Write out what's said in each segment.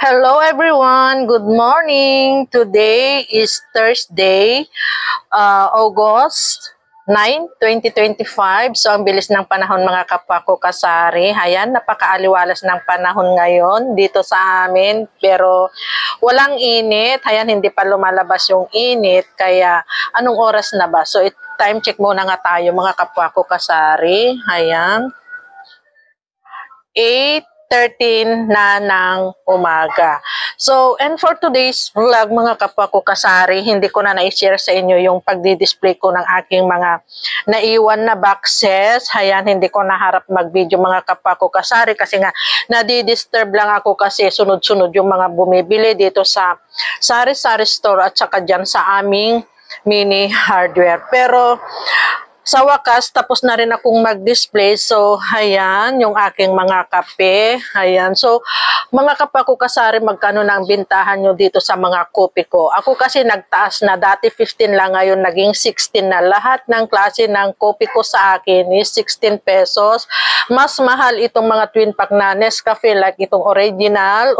Hello everyone, good morning. Today is Thursday, August 9, 2025. So ang bilis ng panahon mga kapwa ko kasari. Ayan, napakaaliwalas ng panahon ngayon dito sa amin. Pero walang init. Ayan, hindi pa lumalabas yung init. Kaya anong oras na ba? So time check muna nga tayo mga kapwa ko kasari. Ayan. 8:13 na ng umaga. So, and for today's vlog mga kapwa ko kasari, hindi ko na na-share sa inyo yung pagdi-display ko ng aking mga naiwan na boxes. Ayan, hindi ko naharap mag-video mga kapwa ko kasari kasi nga nadi-disturb lang ako kasi sunod-sunod yung mga bumibili dito sa sari-sari store at saka dyan sa aming mini hardware. Pero sa wakas, tapos na rin akong mag-display. So, ayan, yung aking mga kape. Ayan. So, mga kape ko kasari, magkano na ang bintahan nyo dito sa mga kopi ko? Ako kasi nagtaas na. Dati 15 lang, ngayon naging 16 na. Lahat ng klase ng kopi ko sa akin is 16 pesos. Mas mahal itong mga twin pack na Nescafe, like itong original,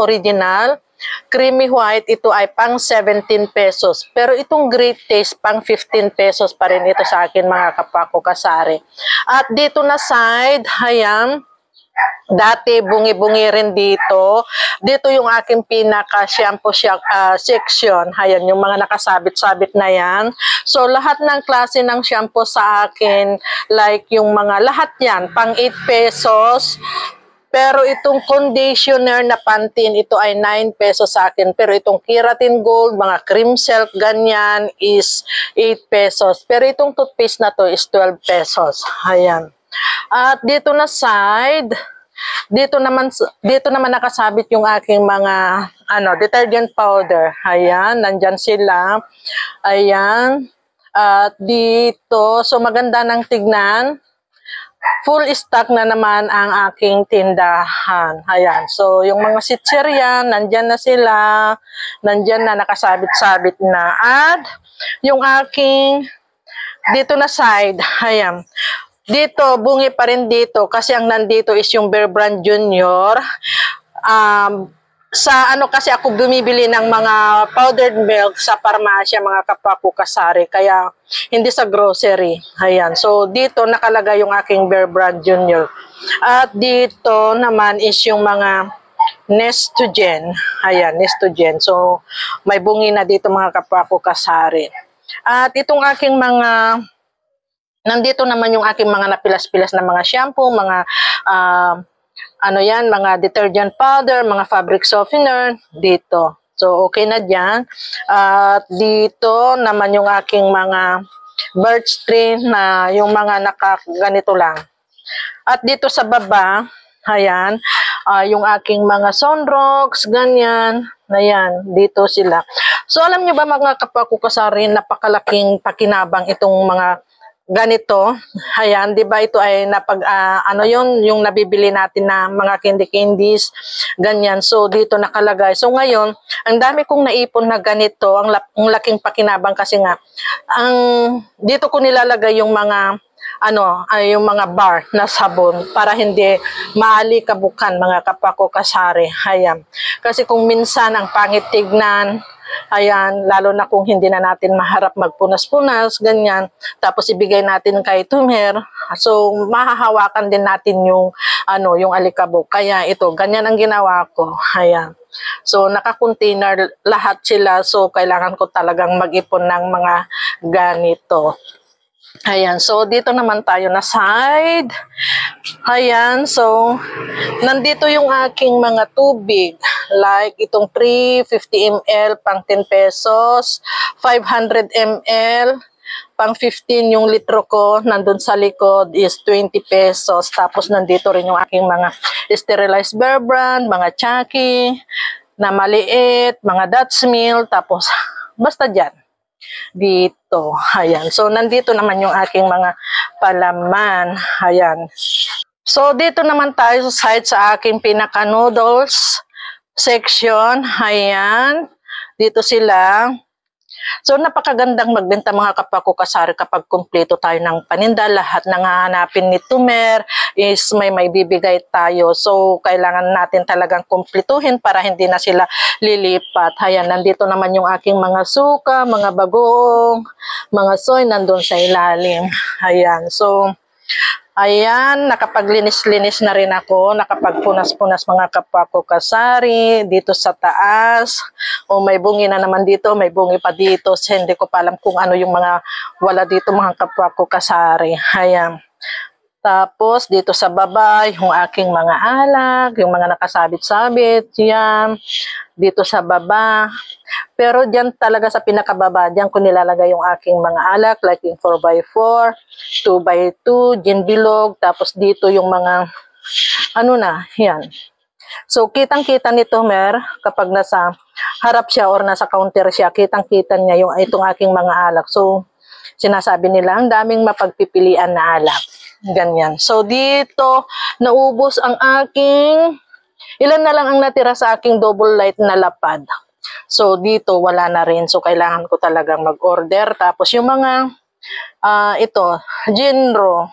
creamy white, ito ay pang 17 pesos. Pero itong Great Taste, pang 15 pesos pa rin ito sa akin mga kapwa ko kasari. At dito na side, ayan, dati bungi-bungi rin dito. Dito yung aking pinaka-shampoo section. Ayan, yung mga nakasabit-sabit na yan. So, lahat ng klase ng shampoo sa akin, like yung mga lahat yan, pang 8 pesos. Pero itong conditioner na Pantene, ito ay 9 pesos sa akin. Pero itong Keratin Gold, mga cream silk, ganyan, is 8 pesos. Pero itong toothpaste na to is 12 pesos. Ayan. At dito na side, dito naman nakasabit yung aking mga detergent powder. Ayan, nandyan sila. Ayan. At dito, so maganda ng tignan. Full stock na naman ang aking tindahan. Ayan. So, yung mga sitsiryan, nandyan na sila. Nandyan na, nakasabit-sabit na. At, yung aking, dito na side, ayan. Dito, bungi pa rin dito. Kasi ang nandito is yung Bear Brand Junior. Kasi ako bumibili ng mga powdered milk sa parmasya, mga kapwa ko kasari, kaya hindi sa grocery. Ayan. So, dito nakalagay yung aking Bear Brand Junior. At dito naman is yung mga Nestogen. Ayan, Nestogen. So, may bungi na dito mga kapwa ko kasari. At itong aking nandito naman yung aking mga napilas-pilas na mga shampoo, mga mga detergent powder, mga fabric softener, dito. So, okay na dyan. At dito naman yung aking mga birch tree na yung mga ganito lang. At dito sa baba, ayan, yung aking mga sunrocks, ganyan. Ayan, dito sila. So, alam nyo ba mga kapwa ko kasari, napakalaking pakinabang itong mga ganito. Ayan, 'di ba ito ay yung nabibili natin na mga candies, ganyan. So dito nakalagay. So ngayon, ang dami kong naipon na ganito, ang laking pakinabang kasi nga dito ko nilalagay yung mga yung mga bar na sabon para hindi maalikabukan mga kapwa ko kasari. Ayan. Kasi kung minsan ang pangit tignan, ayan, lalo na kung hindi na natin maharap magpunas-punas, ganyan, tapos ibigay natin kay tumer, so mahahawakan din natin yung alikabok. Kaya ito, ganyan ang ginawa ko. Ayan. So naka-container lahat sila, so kailangan ko talagang mag-ipon ng mga ganito. Ayan, so dito naman tayo na side. Ayan, so nandito yung aking mga tubig. Like itong 350 ml pang 10 pesos, 500 ml pang 15 yung litro ko. Nandun sa likod is 20 pesos. Tapos nandito rin yung aking mga sterilized Bear Brand, mga Chucky na maliit, mga Dutch Mill, tapos basta dyan. Dito, ayan. So, nandito naman yung aking mga palaman. Ayan. So, dito naman tayo sa side sa aking pinaka-noodles section. Ayan. Dito sila. So napakagandang magbenta mga kapwa ko kasari kapag kumpleto tayo ng paninda. Lahat ng hahanapin ni Tumer is may bibigay tayo. So kailangan natin talagang kumpletuhin para hindi na sila lilipat. Ayan, nandito naman yung aking mga suka, mga bagoong, mga soy nandun sa ilalim. Ayan, so ayan, nakapaglinis-linis na rin ako, nakapagpunas-punas mga kapwa ko kasari dito sa taas. O may bungi na naman dito, may bungi pa dito. So, hindi ko pa alam kung ano yung mga wala dito mga kapwa ko kasari. Ayan. Tapos dito sa baba, yung aking mga alak, yung mga nakasabit-sabit, yan. Dito sa baba. Pero diyan talaga sa pinakababa, diyan ko nilalagay yung aking mga alak, like yung 4x4, 2x2, gin bilog, tapos dito yung mga, ano na, yan. So, kitang-kita nito, Mer, kapag nasa harap siya or nasa counter siya, kitang-kita niya yung itong aking mga alak. So, sinasabi nila, ang daming mapagpipilian na alak. Ganyan. So, dito, naubos ang aking, ilan na lang ang natira sa aking double light na lapad. So, dito, wala na rin. So, kailangan ko talagang mag-order. Tapos, yung mga, ito, Jinro,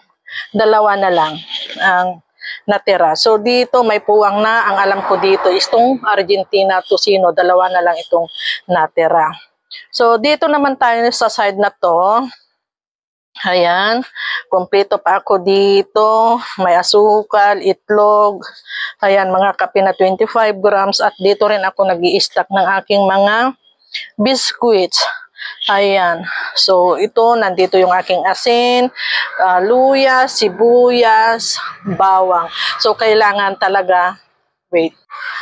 dalawa na lang ang natira. So, dito, may puwang na. Ang alam ko dito is itong Argentina Tocino. Dalawa na lang itong natira. So, dito naman tayo sa side na to. Ayan, kompleto pa ako dito. May asukal, itlog. Ayan, mga kape na 25 grams. At dito rin ako nag-i-stack ng aking mga biscuits. Ayan. So, ito, nandito yung aking asin, luya, sibuyas, bawang. So, kailangan talaga, wait.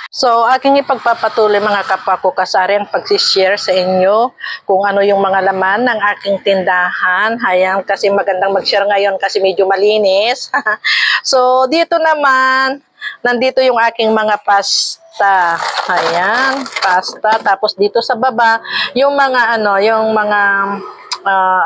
So, aking ipagpapatuloy mga kapwa ko kasari ang pag-share sa inyo kung ano yung mga laman ng aking tindahan. Ayan, kasi magandang mag-share ngayon kasi medyo malinis. So, dito naman, nandito yung aking mga pasta. Ayan, pasta. Tapos dito sa baba, yung mga yung mga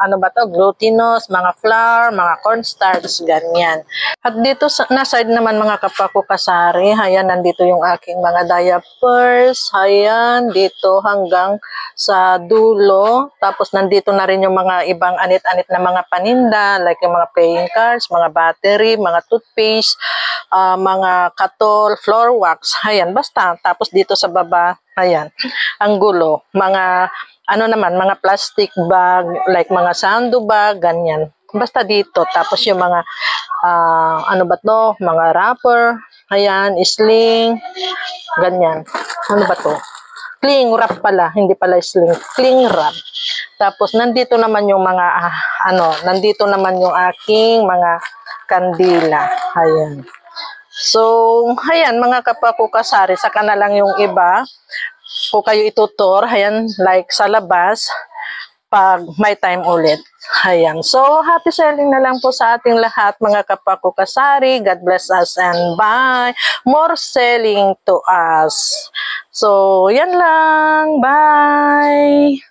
ano ba to, glutinous, mga flour, mga cornstarch, ganyan. At dito na side naman mga kapwa ko kasari, ayan, nandito yung aking mga diapers, ayan, dito hanggang sa dulo. Tapos nandito na rin yung mga ibang anit-anit na mga paninda, like yung mga playing cards, mga battery, mga toothpaste, mga katol, floor wax, ayan, basta. Tapos dito sa baba, ayan, ang gulo, mga mga plastic bag, like mga sando bag, ganyan. Basta dito. Tapos yung mga, mga wrapper, ayan, sling, ganyan. Ano ba to? Cling wrap pala, hindi pala sling. Cling wrap. Tapos nandito naman yung mga, nandito naman yung aking mga kandila. Ayan. So, ayan, mga kapwa ko kasari, saka na lang yung iba. Kung kayo itutur, ayan, like sa labas, pag may time ulit. Ayan. So, happy selling na lang po sa ating lahat, mga kapwa ko kasari. God bless us and bye. More selling to us. So, yan lang. Bye!